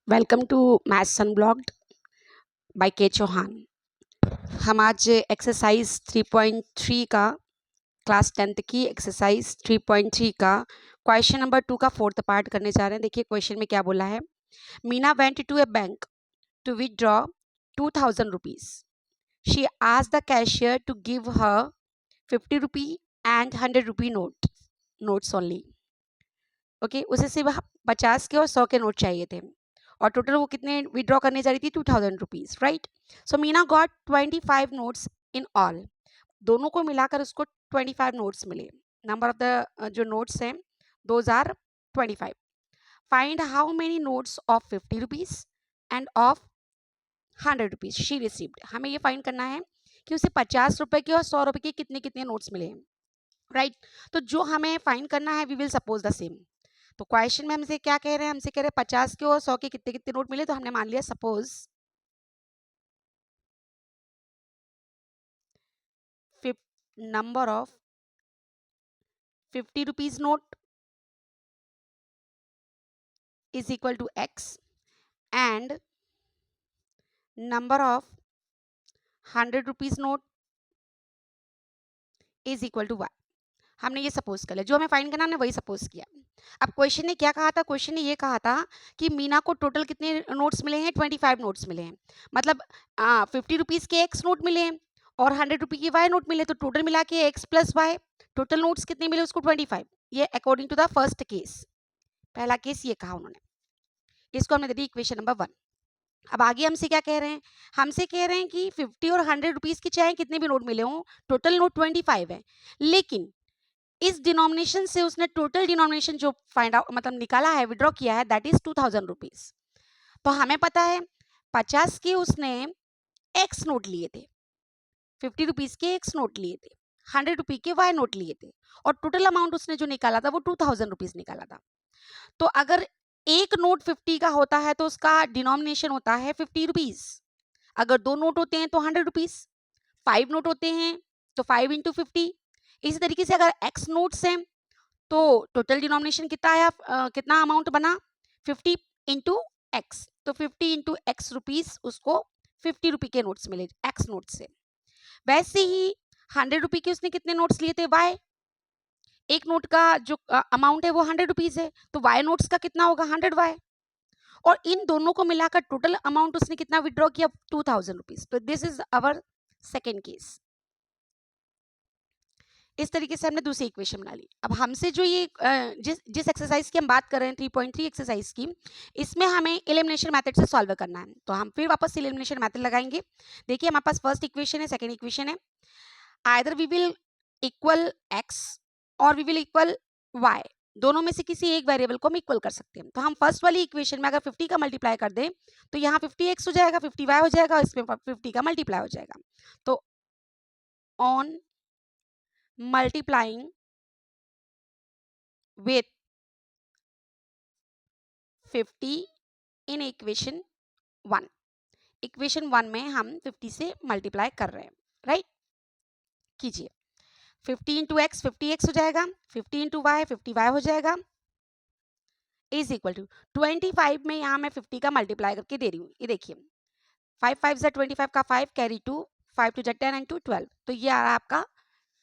Welcome to maths अनब्लॉग्ड bye के चौहान। हम आज एक्सरसाइज 3.3 का क्लास 10th की एक्सरसाइज 3.3 का क्वेश्चन नंबर 2 का फोर्थ पार्ट करने जा रहे हैं। देखिए क्वेश्चन में क्या बोला है। Meena went to a bank to withdraw 2000 rupees. She asked the cashier to give her 50 rupee and 100 rupee notes only. Okay, उसे सिर्फ 50 के और 100 के नोट चाहिए थे और टोटल वो कितने विड्रॉ करने जा रही थी 2000 rupees, right. So Meena got 25 notes in all. दोनों को मिलाकर उसको 25 नोट्स मिले। नंबर ऑफ द जो नोट्स हैं those are 25। Find how many notes of 50 rupees and of 100 rupees she received. हमें ये फाइंड करना है कि उसे 50 रुपए के और 100 रुपए के कितने कितने नोट्स मिले हैं, राइट। तो जो हमें फाइंड करना है we will suppose the same. तो क्वेश्चन में हमसे क्या कह रहे हैं, हमसे कह रहे हैं 50 के और 100 के कितने कितने नोट मिले। तो हमने मान लिया suppose number of 50 rupees note is equal to x and number of 100 rupees note is equal to y। हमने ये सपोज कर लिया, जो हमें फाइंड करना हमने वही सपोज किया। अब क्वेश्चन ने क्या कहा था, क्वेश्चन ने ये कहा था कि मीना को टोटल कितने नोट्स मिले हैं, 25 नोट्स मिले हैं। मतलब 50 रुपीज के x नोट मिले हैं और 100 रुपी के y नोट मिले, तो टोटल मिला के x plus y, total notes कितने मिले उसको 25। ये according to the first case, पहला केस ये कहा उन्होंने। इसको हमने दे दी इक्वेशन नंबर 1। अब आगे हमसे क्या कह रहे हैं, हमसे कह रहे हैं कि 50 और 100 रुपीज के चाहे कितने भी नोट मिले हों, टोटल नोट 25 है। लेकिन इस डिनोमिनेशन से उसने टोटल डिनोमिनेशन जो फाइंड आउट मतलब निकाला है, विड्रॉ किया है, दैट इज 2000 रुपीज। तो हमें पता है 50 के उसने एक्स नोट लिए थे, 50 रुपीज के एक्स नोट लिए थे, 100 रुपी के वाई नोट लिए थे और टोटल अमाउंट उसने जो निकाला था वो 2000 रुपीज निकाला था। तो अगर एक नोट 50 का होता है तो उसका डिनोमिनेशन होता है 50 रुपीज। अगर दो नोट होते हैं तो 100 रुपीज, 5 नोट होते हैं तो 5 इंटू 50। इसी तरीके से अगर एक्स नोट्स हैं तो टोटल डिनोमिनेशन कितना आया, कितना अमाउंट बना 50 इंटू एक्स। तो 50 इंटू एक्स रुपीज उसको 50 रुपी के नोट्स मिले एक्स नोट से। वैसे ही 100 रुपी के उसने कितने नोट्स लिए थे वाई। एक नोट का जो अमाउंट है वो 100 रुपीज है, तो वाई नोट्स का कितना होगा 100 वाई। और इन दोनों को मिलाकर टोटल अमाउंट उसने कितना विड्रॉ किया 2000 रुपीज। तो this is our second case. इस तरीके से हमने दूसरी इक्वेशन बना ली। अब हमसे जो ये जिस एक्सरसाइज की हम बात कर रहे हैं 3.3 एक्सरसाइज की, इसमें हमें एलिमिनेशन मेथड से सॉल्व करना है। तो हम फिर वापस एलिमिनेशन मेथड लगाएंगे। देखिए हमारे पास फर्स्ट इक्वेशन है, सेकंड इक्वेशन है। Either we will equal x और वी विल इक्वल y। दोनों में से किसी एक वेरिएबल को हम इक्वल कर सकते हैं। तो हम फर्स्ट वाली इक्वेशन में अगर 50 का मल्टीप्लाई कर दें तो यहाँ 50x हो जाएगा, 50y हो जाएगा और इसमें 50 का मल्टीप्लाई हो जाएगा। तो on multiplying with 50 in equation 1। Equation 1 में हम 50 से मल्टीप्लाई कर रहे हैं, राइट। कीजिए 50 इंटू एक्स 50x हो जाएगा, 50 इंटू वाई 50y हो जाएगा, इज इक्वल टू 25 में यहाँ मैं 50 का मल्टीप्लाई करके दे रही हूँ। ये देखिए 5 5 जा 25 का 5 कैरी 2, 5 2 जा 10 एंड 2 12। तो ये आ रहा है आपका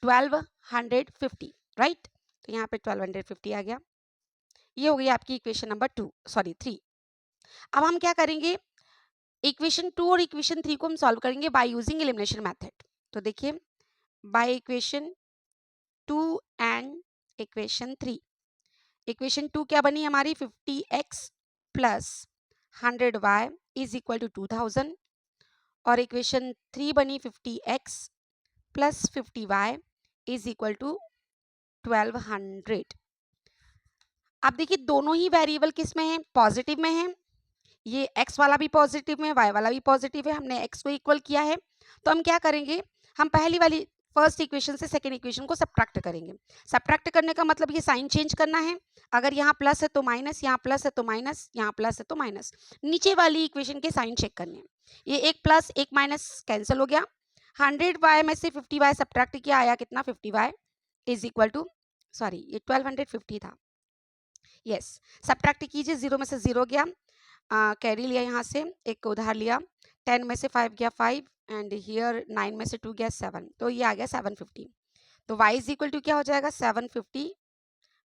1250, राइट। तो यहाँ पे 1250 आ गया। ये हो गई आपकी इक्वेशन नंबर 3। अब हम क्या करेंगे, इक्वेशन 2 और इक्वेशन 3 को हम सॉल्व करेंगे बाय यूजिंग एलिमिनेशन मेथड। तो देखिए by equation 2 and equation 3। Equation 2 क्या बनी हमारी 50x plus 100y is equal to 2000 और इक्वेशन 3 बनी 50x plus 50y is equal to 1200। अब देखिए दोनों ही वेरिएबल किस में है, पॉजिटिव में है। ये x वाला भी पॉजिटिव में, y वाला भी पॉजिटिव है। हमने x को इक्वल किया है। तो हम क्या करेंगे, हम पहली वाली फर्स्ट इक्वेशन से सेकंड इक्वेशन को सब्ट्रैक्ट करेंगे। सब्ट्रैक्ट करने का मतलब ये साइन चेंज करना है। अगर यहाँ प्लस है तो माइनस, यहाँ प्लस है तो माइनस, यहाँ प्लस है तो माइनस। नीचे वाली इक्वेशन के साइन चेक करने हैं। ये एक प्लस एक माइनस कैंसिल हो गया। 100y में से 50y सब्ट्रैक्ट किया, आया कितना 50y is equal to, sorry ये 1250 था, यस। सब्ट्रैक्ट कीजिए, 0 में से 0 गया, कैरी लिया यहाँ से, एक उधार लिया, 10 में से 5 गया 5 एंड हियर 9 में से 2 गया 7, तो ये आ गया 750। तो y इज इक्वल टू क्या हो जाएगा 750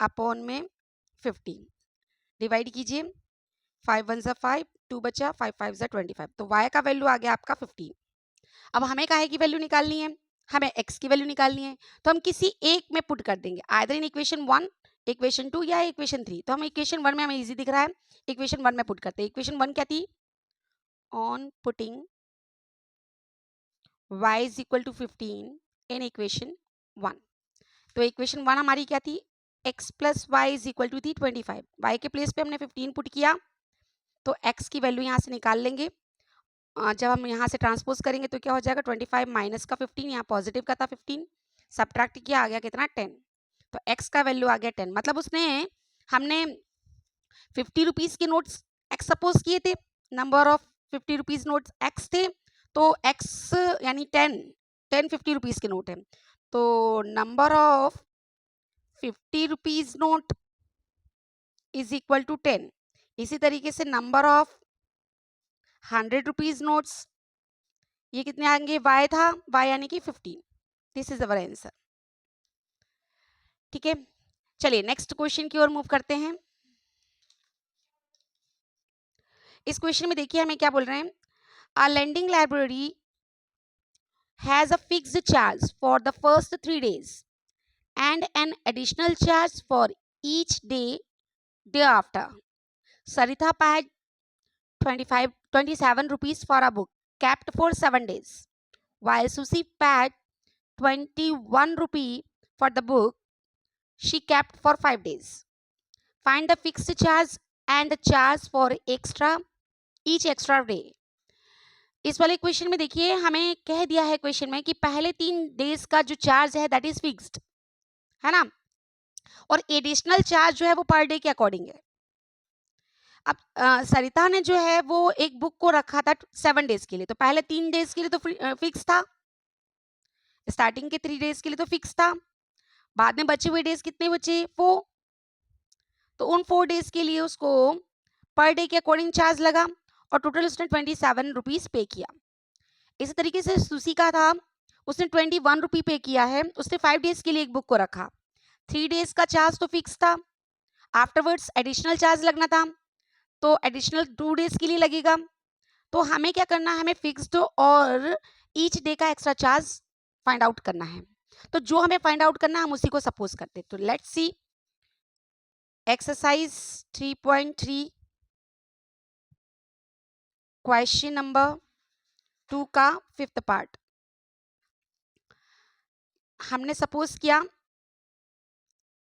अपॉन में 50, डिवाइड कीजिए, 5 1 ज़ा 5, 2 बचा, 5 5 ज़ा 25, तो y का वैल्यू आ गया आपका 15। अब हमें काहे की वैल्यू निकालनी है, हमें x की वैल्यू निकालनी है, तो हम किसी एक में पुट कर देंगे, आइदर इन इक्वेशन 1, इक्वेशन 2 या इक्वेशन 3। तो हम इक्वेशन 1 में हमें इजी दिख रहा है, इक्वेशन 1 में पुट करते हैं। इक्वेशन 1 क्या थी, on putting y is equal to 15 in equation 1, तो इक्वेशन 1 हमारी क्या थी, x plus y is equal to थी 25, y के प्लेस पे हमने 15 पुट किया, तो x की वैल्यू यहाँ से निकाल लेंगे। जब हम यहाँ से ट्रांसपोज करेंगे तो क्या हो जाएगा 25 माइनस का 15, यहाँ पॉजिटिव का था 15, सब्ट्रैक्ट किया, आ गया कितना 10, तो x का वैल्यू आ गया 10। मतलब उसने हमने 50 रुपीज़ के नोट्स x सपोज किए थे, number of 50 rupees notes x थे, तो x यानी 10 50 रुपीज़ के नोट है, तो number of 50 rupees note is equal to 10। इसी तरीके से नंबर ऑफ 100 रुपीज़ नोट्स, ये कितने आएंगे, y था, y यानी कि 15। This is our answer. ठीक है, चलिए नेक्स्ट क्वेश्चन की ओर मूव करते हैं। इस क्वेश्चन में देखिए हमें क्या बोल रहे हैं, a lending library has a fixed charge for the first 3 days and an additional charge for each day thereafter. Saritha paid 27 rupees for a book kept for 7 days, while Susie paid 21 rupee for the book she kept for 5 days. Find the fixed charge and the charge for each extra day. इस वाले question में देखिए हमें कह दिया है question में कि पहले 3 डेज का जो चार्ज है दैट इज फिक्स्ड है ना, और एडिशनल चार्ज जो है वो पर डे के अकॉर्डिंग है। अब सरिता ने जो है वो एक बुक को रखा था 7 डेज के लिए, तो पहले 3 डेज के लिए तो फिक्स था, स्टार्टिंग के 3 डेज के लिए तो फिक्स था, बाद में बचे हुए डेज कितने बचे 4, तो उन 4 डेज के लिए उसको पर डे के अकॉर्डिंग चार्ज लगा और टोटल उसने 27 रुपीज पे किया। इसी तरीके से सुसी का था, उसने 21 रुपी पे किया है, उसने 5 डेज के लिए एक बुक को रखा, 3 डेज का चार्ज तो फिक्स था, आफ्टरवर्ड्स एडिशनल चार्ज लगना था, तो एडिशनल 2 डेज के लिए लगेगा। तो हमें क्या करना है, हमें फिक्स्ड और ईच डे का एक्स्ट्रा चार्ज फाइंड आउट करना है। तो जो हमें फाइंड आउट करना है हम उसी को सपोज करते हैं। तो let's see exercise 3.3 question number 2 का 5th पार्ट। हमने सपोज किया,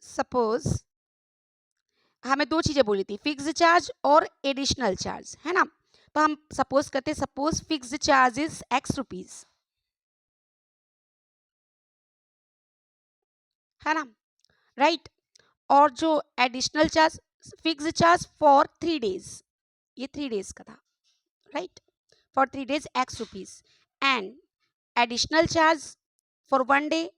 सपोज हमें 2 चीजें बोली थी, फिक्स्ड चार्ज और एडिशनल चार्ज, है ना। तो हम सपोज करते, suppose fixed charge is x rupees, है ना, राइट। और जो additional charge, fixed charge for 3 days, ये 3 डेज का था, right, for 3 days x rupees, and additional charge for 1 day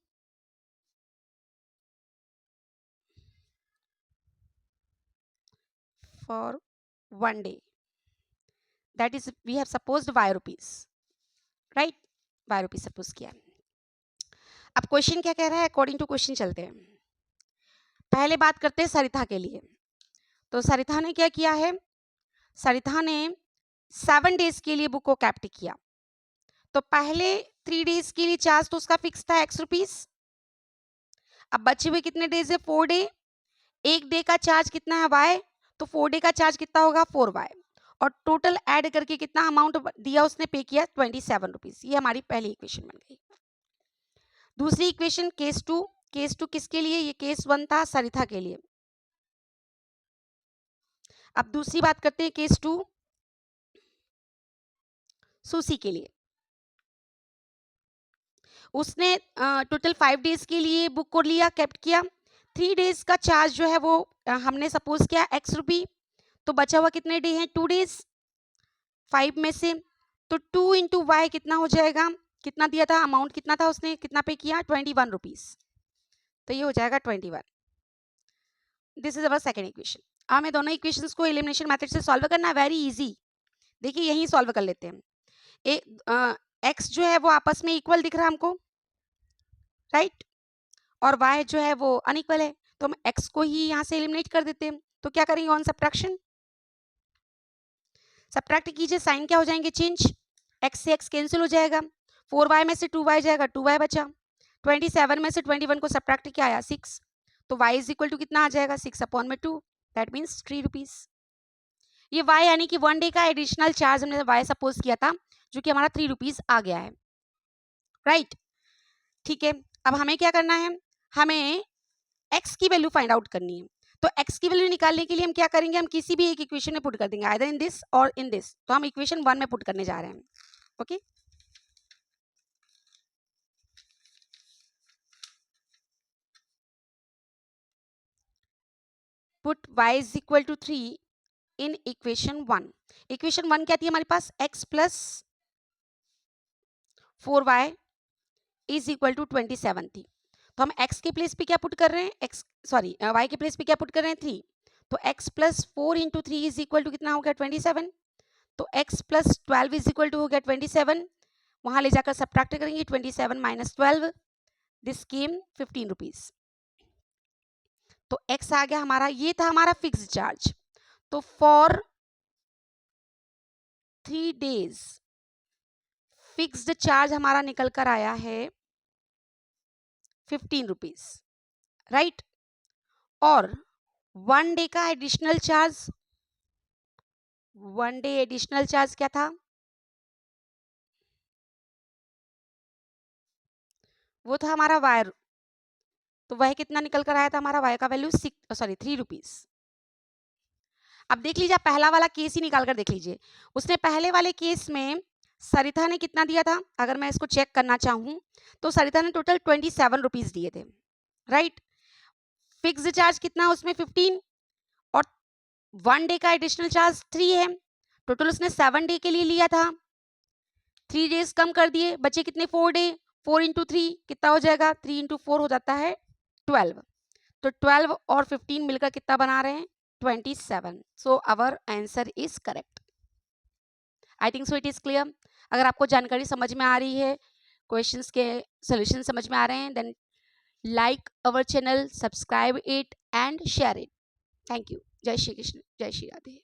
for 1 day, that is we have supposed y rupees, right, y rupees suppose किया। अब question क्या कह रहा है, according to question चलते हैं। पहले बात करते हैं सरिता के लिए। तो सरिता ने क्या किया है, सरिता ने 7 डेज के लिए बुक को कैप्ट किया, तो पहले 3 डेज के लिए चार्ज तो उसका फिक्स था x रुपीज। अब बचे हुए कितने डेज है, 4 डे, एक डे का चार्ज कितना है y, तो 4 डे का चार्ज कितना होगा 4y, और टोटल ऐड करके कितना अमाउंट दिया उसने पे किया 27 रुपीज। ये हमारी पहली इक्वेशन बन गई। दूसरी इक्वेशन केस 2, केस 2 किसके लिए, ये केस 1 था सरिता के लिए। अब दूसरी बात करते हैं केस 2 सुसी के लिए। उसने टोटल 5 डेज के लिए बुक को लिया, कैप्ट किया, 3 डेज का चार्ज जो है वो हमने सपोज किया x रुपी, तो बचा हुआ कितने डे हैं 2 डेज 5 में से, तो 2 इंटू वाई कितना हो जाएगा, कितना दिया था अमाउंट, कितना था उसने कितना पे किया 21 रुपीज, तो ये हो जाएगा 21। This is our second equation. हमें दोनों इक्वेशंस को एलिमिनेशन मेथड से सॉल्व करना है, वेरी इजी। देखिए यही सॉल्व कर लेते हैं। एक्स जो है वो आपस में इक्वल दिख रहा है हमको, राइट, और वाई जो है वो अनइक्वल है, तो हम एक्स को ही यहाँ से एलिमिनेट कर देते हैं। तो क्या करेंगे ऑन सब्ट्रैक्शन, सब्ट्रैक्ट कीजिए, साइन क्या हो जाएंगे चेंज, एक्स से एक्स कैंसिल हो जाएगा, 4y में से 2y जाएगा, 2y बचा, 27 में से 21 को सब्ट्रैक्ट क्या आया 6, तो y इज इक्वल टू कितना आ जाएगा 6/2, दैट मीन्स 3 रुपीज। ये y यानी कि 1 डे का एडिशनल चार्ज हमने y सपोज किया था, जो कि हमारा 3 रुपीज आ गया है, राइट। ठीक है, अब हमें क्या करना है, हमें x की वैल्यू फाइंड आउट करनी है। तो x की वैल्यू निकालने के लिए हम क्या करेंगे, हम किसी भी एक इक्वेशन में पुट कर देंगे, आइदर इन दिस और इन दिस। तो हम इक्वेशन 1 में पुट करने जा रहे हैं, okay. Put y is equal to 3 in equation 1। Equation 1 क्या थी हमारे पास, x plus 4y is equal to 27 थी। तो हम x के प्लेस पे क्या पुट कर रहे हैं, y के प्लेस पे क्या पुट कर रहे हैं 3। तो x plus 4 into 3 is equal to कितना हो गया 27। तो x plus 12 is equal to हो गया 27, वहां ले जाकर सब्ट्रैक्ट करेंगे 27 माइनस 12, दिस केम 15 रुपीज। तो x आ गया हमारा, ये था हमारा फिक्स चार्ज। तो फॉर 3 डेज फिक्स्ड चार्ज हमारा निकल कर आया है 15 रुपीज, राइट। और 1 डे का additional charge, 1 day additional charge क्या था, वो था हमारा वायर। तो वह कितना निकल कर आया था हमारा, वायर का वैल्यू 3 रुपीज। अब देख लीजिए, पहला वाला केस ही निकाल कर देख लीजिए। उसने पहले वाले केस में सरिता ने कितना दिया था, अगर मैं इसको चेक करना चाहूँ तो सरिता ने टोटल 27 रुपीज दिए थे, राइट। फिक्स्ड चार्ज कितना उसमें 15, और 1 डे का एडिशनल चार्ज 3 है, टोटल उसने 7 डे के लिए लिया था। 3 डेज कम कर दिए, बचे कितने 4 डे, 4 इंटू 3 कितना हो जाएगा, 3 इंटू 4 हो जाता है 12। तो 12 और 15 मिलकर कितना बना रहे हैं 27। So our answer is correct. I think so it is clear. अगर आपको जानकारी समझ में आ रही है, क्वेश्चंस के सॉल्यूशन समझ में आ रहे हैं, then like our channel, subscribe it and share it. Thank you. जय श्री कृष्ण, जय श्री राधे।